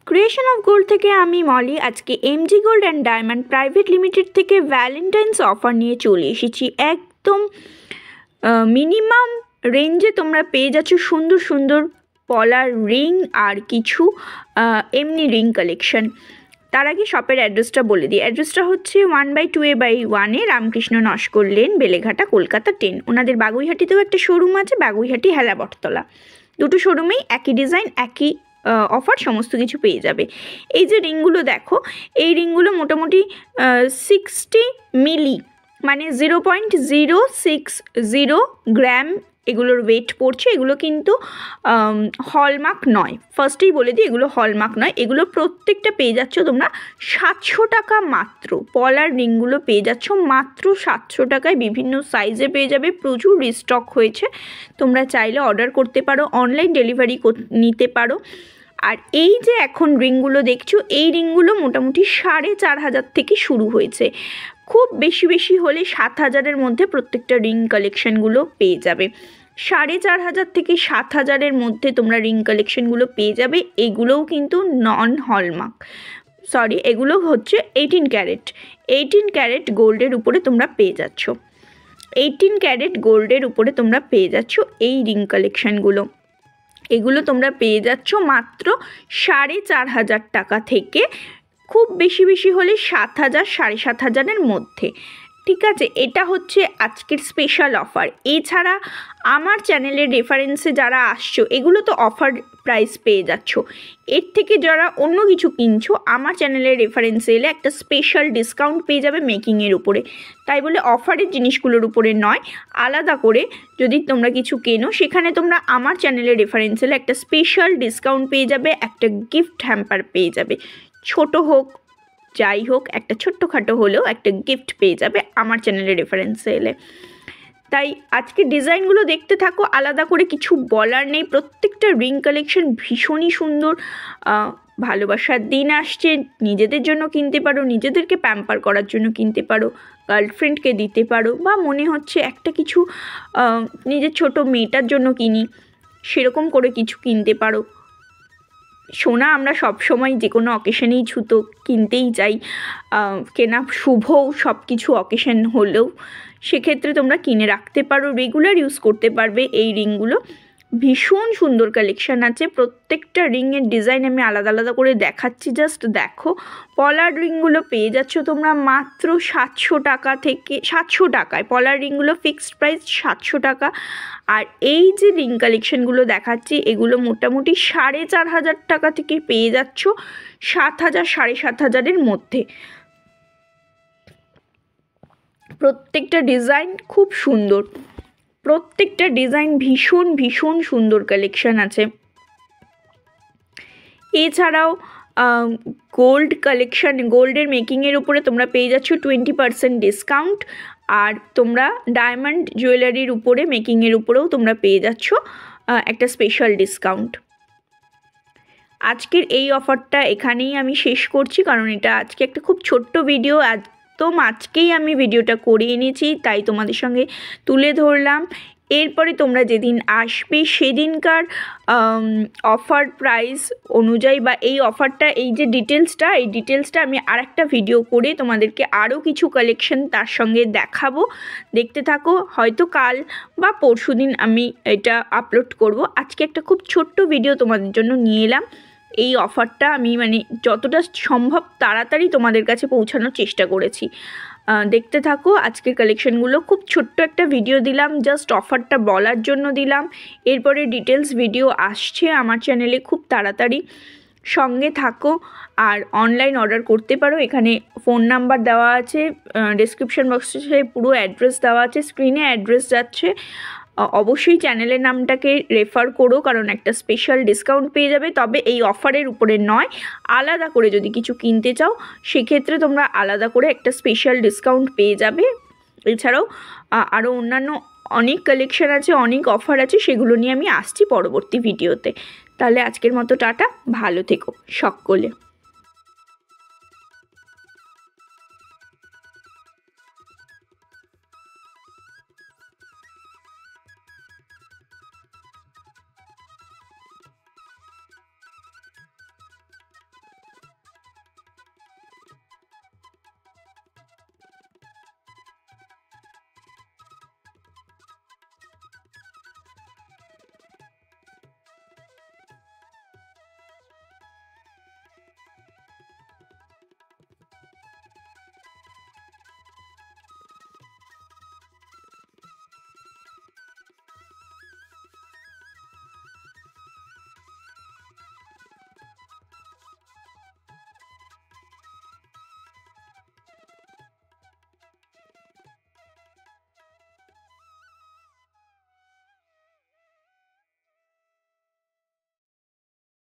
Creation of gold থেকে আমি মলি আজকে MG gold and diamond private limited থেকে ভ্যালেন্টাইন্স অফার নিয়ে চলে এসেছি। একদম মিনিমাম রেঞ্জে তোমরা পেয়ে যাচ্ছ সুন্দর সুন্দর পলার রিং আর কিছু এমনি রিং কালেকশন। তার আগে শপের অ্যাড্রেসটা বলে দিই। অ্যাড্রেসটা হচ্ছে 1/2/1 রামকৃষ্ণ নস্কর লেন, বেলেঘাটা, কলকাতা 10। ওনাদের বাগুইহাটিতেও একটা শোরুম আছে, বাগুইহাটি হেলা বটতলা। দুটো শোরুমেই একই ডিজাইন, একই অফার, সমস্ত কিছু পেয়ে যাবে। এই যে রিংগুলো দেখো, এই রিংগুলো মোটামুটি 60 মিলি মানে 0.060 গ্রাম এগুলোর ওয়েট পড়ছে। এগুলো কিন্তু হলমার্ক নয়, ফার্স্টেই বলে দিই এগুলো হলমার্ক নয়। এগুলো প্রত্যেকটা পেয়ে যাচ্ছ তোমরা 700 টাকা মাত্র। পলার রিংগুলো পেয়ে যাচ্ছ মাত্র 700 টাকায়, বিভিন্ন সাইজে পেয়ে যাবে, প্রচুর রিস্টক হয়েছে। তোমরা চাইলে অর্ডার করতে পারো, অনলাইন ডেলিভারি নিতে পারো। আর এই যে এখন রিংগুলো দেখছো, এই রিংগুলো মোটামুটি 4500 থেকে শুরু হয়েছে। খুব বেশি হলে 7000-এর মধ্যে প্রত্যেকটা রিং কালেকশানগুলো পেয়ে যাবে। 4500 থেকে 7000-এর মধ্যে তোমরা রিং কালেকশানগুলো পেয়ে যাবে। এগুলোও কিন্তু নন হলমার্ক, এগুলো হচ্ছে 18 ক্যারেট। 18 ক্যারেট গোল্ডের উপরে তোমরা পেয়ে যাচ্ছ। 18 ক্যারেট গোল্ডের উপরে তোমরা পেয়ে যাচ্ছ এই রিং কালেকশানগুলো। এগুলো তোমরা পেয়ে যাচ্ছ মাত্র 4500 টাকা থেকে, খুব বেশি হলে 7000, 7500-এর মধ্যে। ঠিক আছে, এটা হচ্ছে আজকের স্পেশাল অফার। এছাড়া আমার চ্যানেলের রেফারেন্সে যারা আসছো, এগুলো তো অফার প্রাইস পেয়ে যাচ্ছ। এর থেকে যারা অন্য কিছু কিনছো, আমার চ্যানেলের রেফারেন্সে এলে একটা স্পেশাল ডিসকাউন্ট পেয়ে যাবে মেকিংয়ের উপরে। তাই বলে অফারের জিনিসগুলোর উপরে নয়, আলাদা করে যদি তোমরা কিছু কেনো, সেখানে তোমরা আমার চ্যানেলের রেফারেন্সে এলে একটা স্পেশাল ডিসকাউন্ট পেয়ে যাবে, একটা গিফট হ্যাম্পার পেয়ে যাবে। ছোট হোক যাই হোক, একটা ছোট্টখাটো হলেও একটা গিফট পেয়ে যাবে আমার চ্যানেলের রেফারেন্সে এলে। তাই আজকে ডিজাইনগুলো দেখতে থাকো, আলাদা করে কিছু বলার নেই। প্রত্যেকটা রিং কালেকশন ভীষণই সুন্দর। ভালোবাসার দিন আসছে, নিজেদের জন্য কিনতে পারো, নিজেদেরকে প্যাম্পার করার জন্য কিনতে পারো, গার্লফ্রেন্ডকে দিতে পারো, বা মনে হচ্ছে একটা কিছু নিজের ছোট মেয়েটার জন্য কিনি, সেরকম করে কিছু কিনতে পারো। সোনা আমরা সবসময় যে কোনো অকেশনেই ছুতো কিনতেই চাই, কেনা শুভও সব কিছু অকেশন হলেও, সেক্ষেত্রে তোমরা কিনে রাখতে পারো, রেগুলার ইউজ করতে পারবে এই রিংগুলো। ভীষণ সুন্দর কালেকশান আছে। প্রত্যেকটা রিংয়ের ডিজাইন আমি আলাদা আলাদা করে দেখাচ্ছি, জাস্ট দেখো। পলার রিংগুলো পেয়ে যাচ্ছ তোমরা মাত্র 700 টাকা থেকে, 700 টাকায় পলার রিংগুলো ফিক্সড প্রাইস 700 টাকা। আর এই যে রিং কালেকশানগুলো দেখাচ্ছি, এগুলো মোটামুটি 4500 টাকা থেকে পেয়ে যাচ্ছ 7000, 7500-এর মধ্যে। প্রত্যেকটা ডিজাইন খুব সুন্দর, প্রত্যেকটা ডিজাইন ভীষণ সুন্দর কালেকশান আছে। এছাড়াও গোল্ড কালেকশান, গোল্ডের মেকিংয়ের উপরে তোমরা পেয়ে যাচ্ছ 20% ডিসকাউন্ট। আর তোমরা ডায়মন্ড জুয়েলারির উপরে, মেকিংয়ের উপরেও তোমরা পেয়ে যাচ্ছ একটা স্পেশাল ডিসকাউন্ট। আজকের এই অফারটা এখানেই আমি শেষ করছি, কারণ এটা আজকে একটা খুব ছোট্ট ভিডিও, একদম আজকেই আমি ভিডিওটা করে এনেছি, তাই তোমাদের সঙ্গে তুলে ধরলাম। এরপরে তোমরা যেদিন আসবে সেদিনকার অফার প্রাইস অনুযায়ী, বা এই অফারটা, এই যে ডিটেলসটা আমি আরেকটা ভিডিও করে তোমাদেরকে আরও কিছু কালেকশন তার সঙ্গে দেখাবো। দেখতে থাকো, হয়তো কাল বা পরশুদিন আমি এটা আপলোড করব। আজকে একটা খুব ছোট্ট ভিডিও তোমাদের জন্য নিয়ে এলাম। এই অফারটা আমি যতটা সম্ভব তাড়াতাড়ি তোমাদের কাছে পৌঁছানোর চেষ্টা করেছি। দেখতে থাকো আজকের কালেকশনগুলো। খুব ছোট্ট একটা ভিডিও দিলাম, জাস্ট অফারটা বলার জন্য দিলাম। এরপরে ডিটেলস ভিডিও আসছে আমার চ্যানেলে খুব তাড়াতাড়ি, সঙ্গে থাকো। আর অনলাইন অর্ডার করতে পারো, এখানে ফোন নাম্বার দেওয়া আছে, ডেসক্রিপশন বক্সে পুরো অ্যাড্রেস দেওয়া আছে, স্ক্রিনে অ্যাড্রেস যাচ্ছে। অবশ্যই চ্যানেলের নামটাকে রেফার করো, কারণ একটা স্পেশাল ডিসকাউন্ট পেয়ে যাবে। তবে এই অফারের উপরে নয়, আলাদা করে যদি কিছু কিনতে চাও সেক্ষেত্রে তোমরা আলাদা করে একটা স্পেশাল ডিসকাউন্ট পেয়ে যাবে। এছাড়াও আরও অন্যান্য অনেক কালেকশান আছে, অনেক অফার আছে, সেগুলো নিয়ে আমি আসছি পরবর্তী ভিডিওতে। তাহলে আজকের মতো টাটা, ভালো থেকো সকলে।